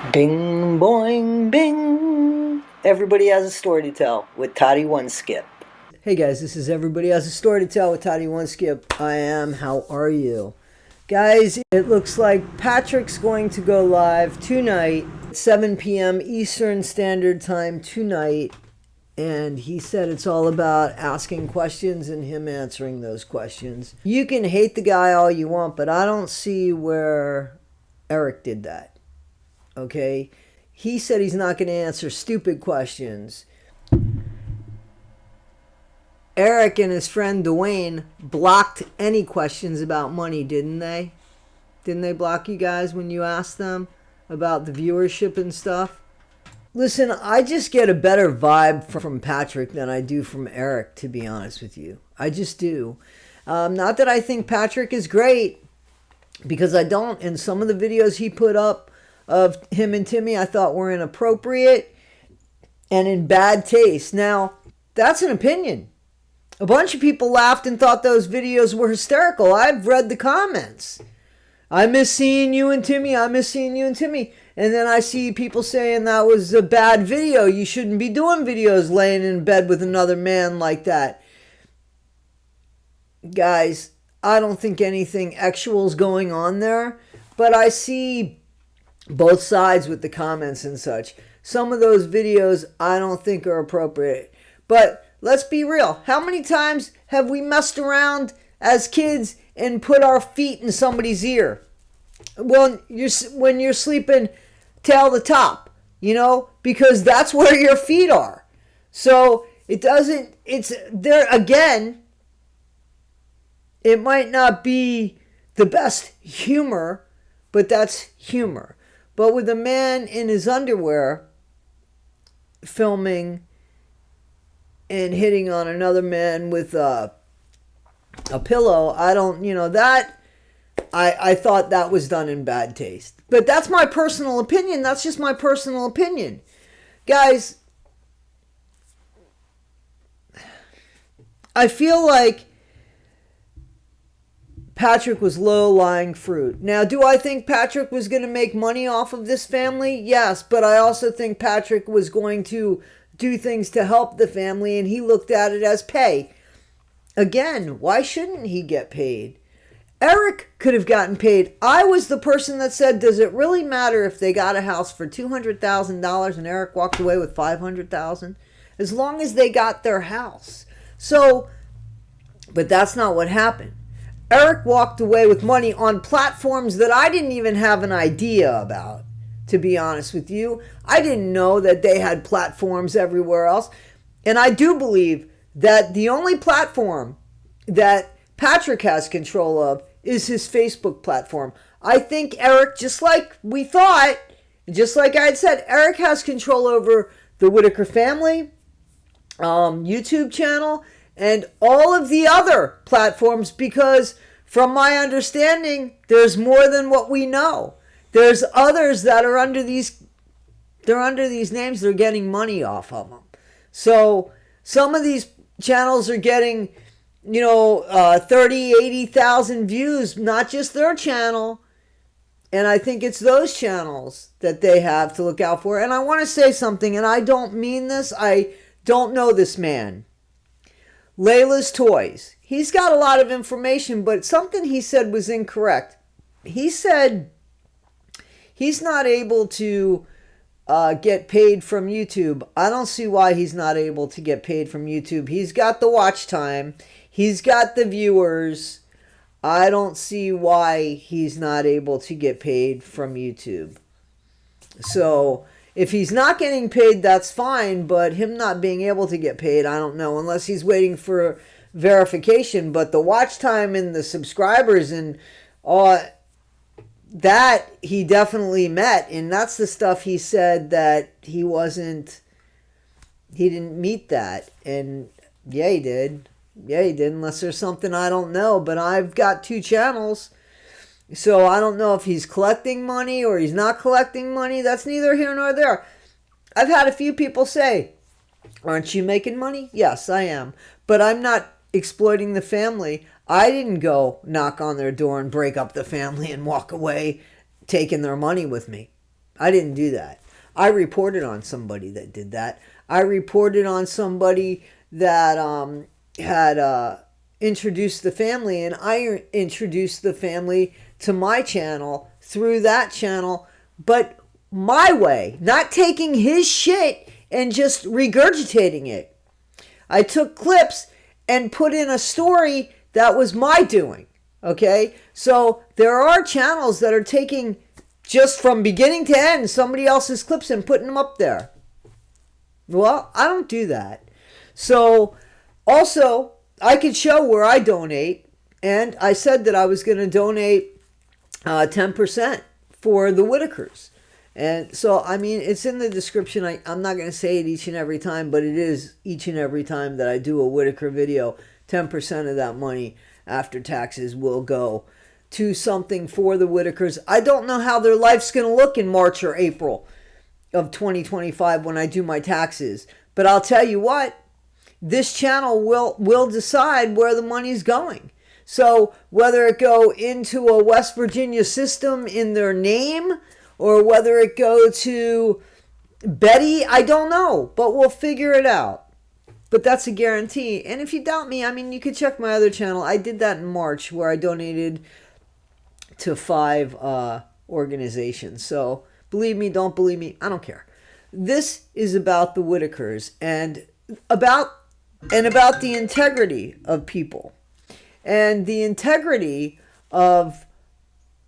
Bing boing bing. Everybody has a story to tell with Toddy One Skip. Hey guys, this is Everybody Has a Story to Tell with Toddy One Skip. I am. How are you? Guys, it looks like Patrick's going to go live tonight, 7 p.m. Eastern Standard Time tonight. And he said it's all about asking questions and him answering those questions. You can hate the guy all you want, but I don't see where Eric did that. Okay? He said he's not going to answer stupid questions. Eric and his friend Dwayne blocked any questions about money, didn't they? Didn't they block you guys when you asked them about the viewership and stuff? Listen, I just get a better vibe from Patrick than I do from Eric, to be honest with you. I just do. Not that I think Patrick is great, because I don't. And some of the videos he put up of him and Timmy I thought were inappropriate and in bad taste. Now, that's an opinion. A bunch of people laughed and thought those videos were hysterical. I've read the comments. I miss seeing you and Timmy. I miss seeing you and Timmy. And then I see people saying that was a bad video. You shouldn't be doing videos laying in bed with another man like that. Guys, I don't think anything actual is going on there. But I see both sides with the comments and such. Some of those videos I don't think are appropriate. But let's be real. How many times have we messed around as kids and put our feet in somebody's ear? Well, when you're sleeping tail to top, because that's where your feet are. So it's there again. It might not be the best humor, but that's humor. But with a man in his underwear filming and hitting on another man with a pillow, I thought that was done in bad taste. But that's my personal opinion. That's just my personal opinion. Guys, I feel like Patrick was low-lying fruit. Now, do I think Patrick was going to make money off of this family? Yes, but I also think Patrick was going to do things to help the family, and he looked at it as pay. Again, why shouldn't he get paid? Eric could have gotten paid. I was the person that said, does it really matter if they got a house for $200,000 and Eric walked away with $500,000? As long as they got their house. But that's not what happened. Eric walked away with money on platforms that I didn't even have an idea about, to be honest with you. I didn't know that they had platforms everywhere else. And I do believe that the only platform that Patrick has control of is his Facebook platform. I think Eric, just like we thought, just like I had said, Eric has control over the Whittaker family, YouTube channel, and all of the other platforms, because from my understanding, there's more than what we know. There's others that are under these names. They're getting money off of them. So some of these channels are getting, 30, 80,000 views, not just their channel. And I think it's those channels that they have to look out for. And I want to say something, and I don't mean this. I don't know this man. Layla's Toys. He's got a lot of information, but something he said was incorrect. He said he's not able to get paid from YouTube. I don't see why he's not able to get paid from YouTube. He's got the watch time. He's got the viewers. I don't see why he's not able to get paid from YouTube. So if he's not getting paid, that's fine. But him not being able to get paid, I don't know. Unless he's waiting for verification. But the watch time and the subscribers and all that he definitely met. And that's the stuff he said that he didn't meet that. And yeah, he did. Yeah, he did. Unless there's something I don't know. But I've got 2 channels. So I don't know if he's collecting money or he's not collecting money. That's neither here nor there. I've had a few people say, aren't you making money? Yes, I am. But I'm not exploiting the family. I didn't go knock on their door and break up the family and walk away taking their money with me. I didn't do that. I reported on somebody that did that. I reported on somebody that had introduced the family, and I introduced the family to my channel through that channel, but my way, not taking his shit and just regurgitating it. I took clips and put in a story that was my doing. Okay? So there are channels that are taking just from beginning to end somebody else's clips and putting them up there. Well, I don't do that. So also, I could show where I donate, and I said that I was going to donate 10% for the Whittakers. And so, I mean, it's in the description. I'm not going to say it each and every time, but it is each and every time that I do a Whittaker video. 10% of that money after taxes will go to something for the Whittakers. I don't know how their life's going to look in March or April of 2025 when I do my taxes. But I'll tell you what, this channel will decide where the money's going. So whether it go into a West Virginia system in their name, or whether it go to Betty, I don't know, but we'll figure it out. But that's a guarantee. And if you doubt me, I mean, you could check my other channel. I did that in March where I donated to 5 organizations. So believe me, don't believe me, I don't care. This is about the Whittakers and about the integrity of people. And the integrity of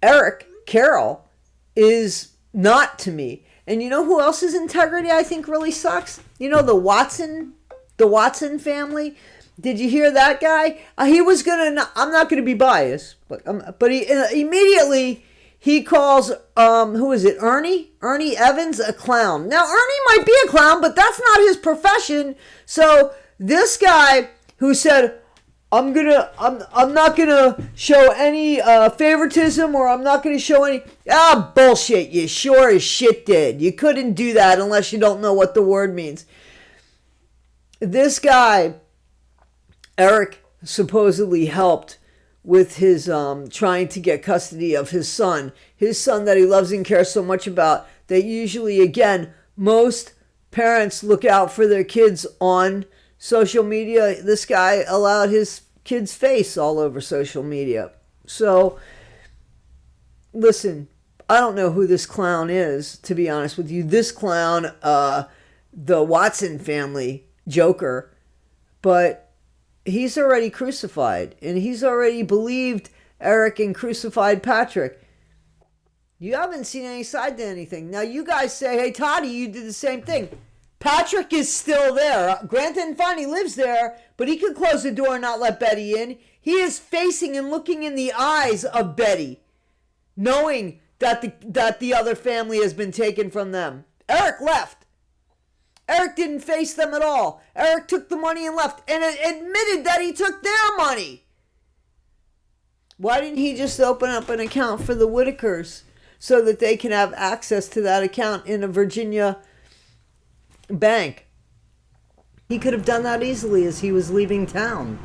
Eric Carroll is not to me. And you know who else's integrity I think really sucks? You know, the Watson family. Did you hear that guy? He was gonna. I'm not gonna be biased, but he immediately he calls who is it? Ernie Evans a clown. Now Ernie might be a clown, but that's not his profession. So this guy who said, I'm not gonna show any favoritism, or I'm not gonna show any bullshit. You sure as shit did. You couldn't do that unless you don't know what the word means. This guy, Eric, supposedly helped with his trying to get custody of his son that he loves and cares so much about. That usually, again, most parents look out for their kids on social media. This guy allowed his kid's face all over social media. So, listen, I don't know who this clown is, to be honest with you. This clown, the Watson family joker, but he's already crucified, and he's already believed Eric and crucified Patrick. You haven't seen any side to anything. Now you guys say, hey Toddy, you did the same thing. Patrick is still there. Granted and fine, he lives there, but he could close the door and not let Betty in. He is facing and looking in the eyes of Betty, knowing that the other family has been taken from them. Eric left. Eric didn't face them at all. Eric took the money and left, and admitted that he took their money. Why didn't he just open up an account for the Whittakers so that they can have access to that account in a Virginia bank? He could have done that easily as he was leaving town.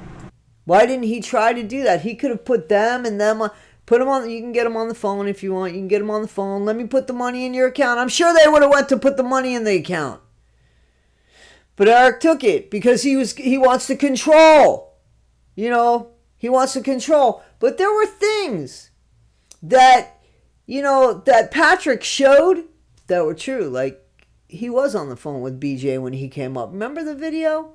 Why didn't he try to do that? He could have put them and them, put them on. You can get them on the phone if you want. You can get them on the phone. Let me put the money in your account. I'm sure they would have went to put the money in the account. But Eric took it because he wants to control. You know, he wants to control. But there were things that, you know, that Patrick showed that were true. Like, he was on the phone with BJ when he came up. Remember the video?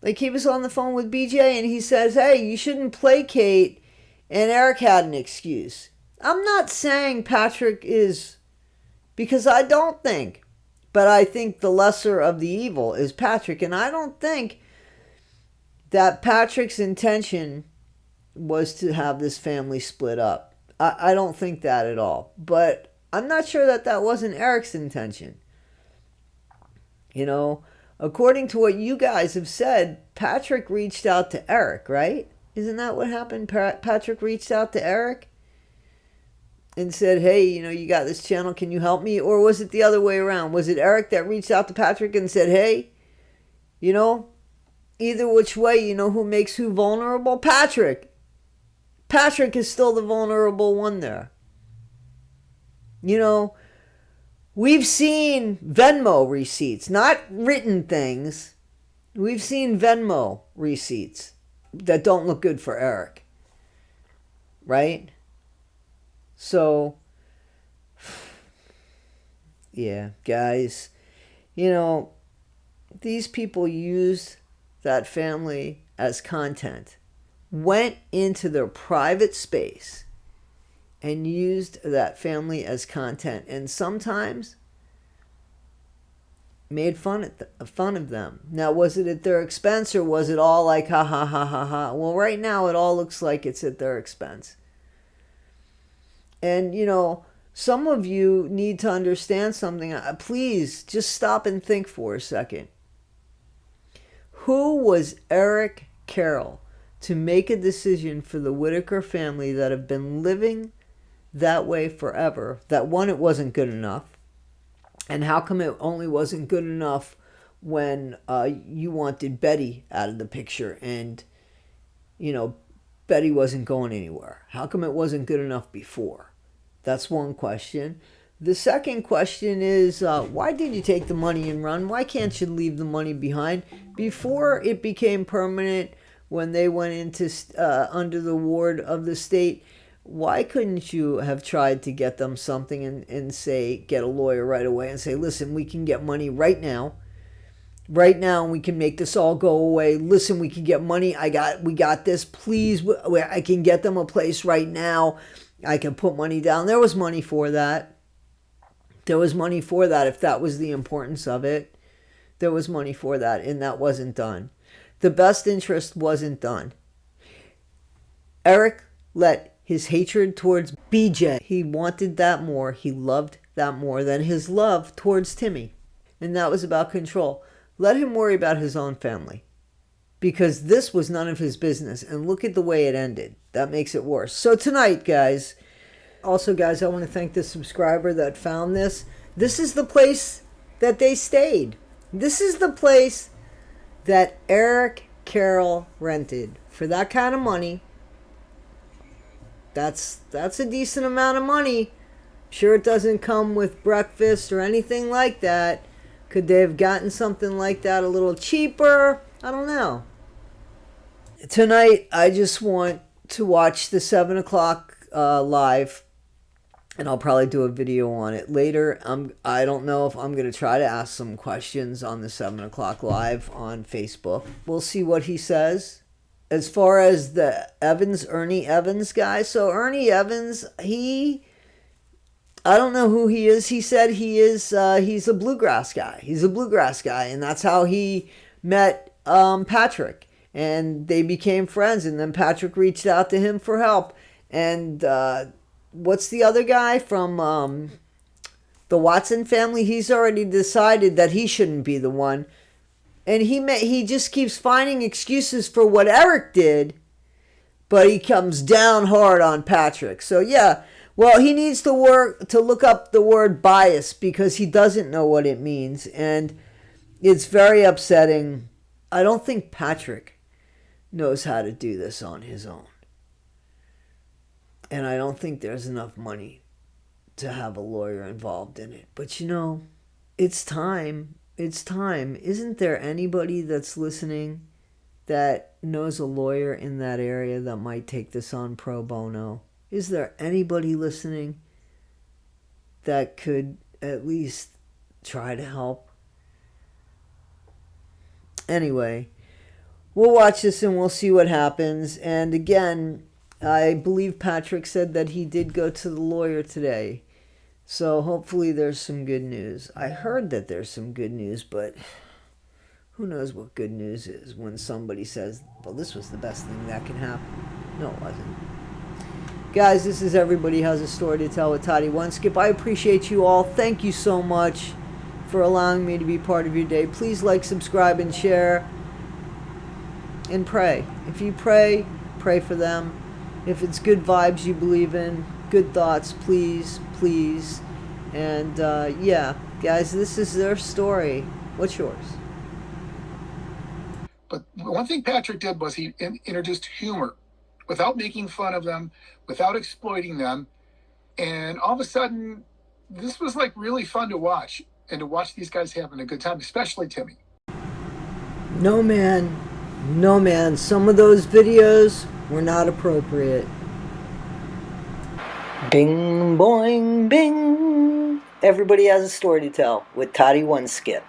Like, he was on the phone with BJ and he says, hey, you shouldn't placate. And Eric had an excuse. I'm not saying Patrick is, because I don't think. But I think the lesser of the evil is Patrick. And I don't think that Patrick's intention was to have this family split up. I don't think that at all. But I'm not sure that wasn't Eric's intention. You know, according to what you guys have said, Patrick reached out to Eric, right? Isn't that what happened? Patrick reached out to Eric and said, hey, you know, you got this channel, can you help me? Or was it the other way around? Was it Eric that reached out to Patrick and said, hey, you know, either which way, you know who makes who vulnerable? Patrick. Patrick is still the vulnerable one there. You know, We've seen Venmo receipts, not written things. We've seen Venmo receipts that don't look good for Eric, right? So, yeah, guys, you know, these people used that family as content, went into their private space and used that family as content, and sometimes made fun of them. Now, was it at their expense, or was it all like ha ha ha ha ha? Well, right now it all looks like it's at their expense. And you know, some of you need to understand something. Please just stop and think for a second. Who was Eric Carroll to make a decision for the Whittaker family that have been living that way forever? That one, it wasn't good enough. And how come it only wasn't good enough when you wanted Betty out of the picture, and you know, Betty wasn't going anywhere? How come it wasn't good enough before? That's one question. The second question is, why did you take the money and run? Why can't you leave the money behind? Before it became permanent, when they went into under the ward of the state, why couldn't you have tried to get them something and say, get a lawyer right away and say, listen, we can get money right now. Right now, and we can make this all go away. Listen, we can get money. We got this. Please, I can get them a place right now. I can put money down. There was money for that. There was money for that if that was the importance of it. There was money for that, and that wasn't done. The best interest wasn't done. Eric let his hatred towards BJ, he wanted that more. He loved that more than his love towards Timmy. And that was about control. Let him worry about his own family, because this was none of his business. And look at the way it ended. That makes it worse. So tonight, guys, also, guys, I want to thank the subscriber that found this. This is the place that they stayed. This is the place that Eric Carroll rented for that kind of money. That's a decent amount of money. Sure, it doesn't come with breakfast or anything like that. Could they have gotten something like that a little cheaper? I don't know. Tonight, I just want to watch the 7 o'clock live, and I'll probably do a video on it later. I don't know if I'm going to try to ask some questions on the 7 o'clock live on Facebook. We'll see what he says. As far as the Ernie Evans guy, so Ernie Evans, I don't know who he is. He said he's a bluegrass guy. He's a bluegrass guy, and that's how he met Patrick, and they became friends. And then Patrick reached out to him for help. And what's the other guy from the Watson family? He's already decided that he shouldn't be the one. And he just keeps finding excuses for what Eric did, but he comes down hard on Patrick. So yeah, well, he needs to look up the word bias, because he doesn't know what it means, and it's very upsetting. I don't think Patrick knows how to do this on his own, and I don't think there's enough money to have a lawyer involved in it. But you know, it's time. It's time. Isn't there anybody that's listening that knows a lawyer in that area that might take this on pro bono? Is there anybody listening that could at least try to help? Anyway, we'll watch this and we'll see what happens. And again, I believe Patrick said that he did go to the lawyer today. So hopefully there's some good news. I heard that there's some good news, but who knows what good news is when somebody says, well, this was the best thing that can happen. No, it wasn't. Guys, this is Everybody Has a Story to Tell with Toddy One Skip. I appreciate you all. Thank you so much for allowing me to be part of your day. Please like, subscribe, and share. And pray. If you pray, pray for them. If it's good vibes you believe in, good thoughts, please. And yeah, guys, this is their story. What's yours? But one thing Patrick did was he introduced humor without making fun of them, without exploiting them. And all of a sudden, This was like really fun to watch, and to watch these guys having a good time, especially Timmy. No, man. No, man. Some of those videos were not appropriate. Bing, boing, bing. Everybody has a story to tell with Toddy One Skip.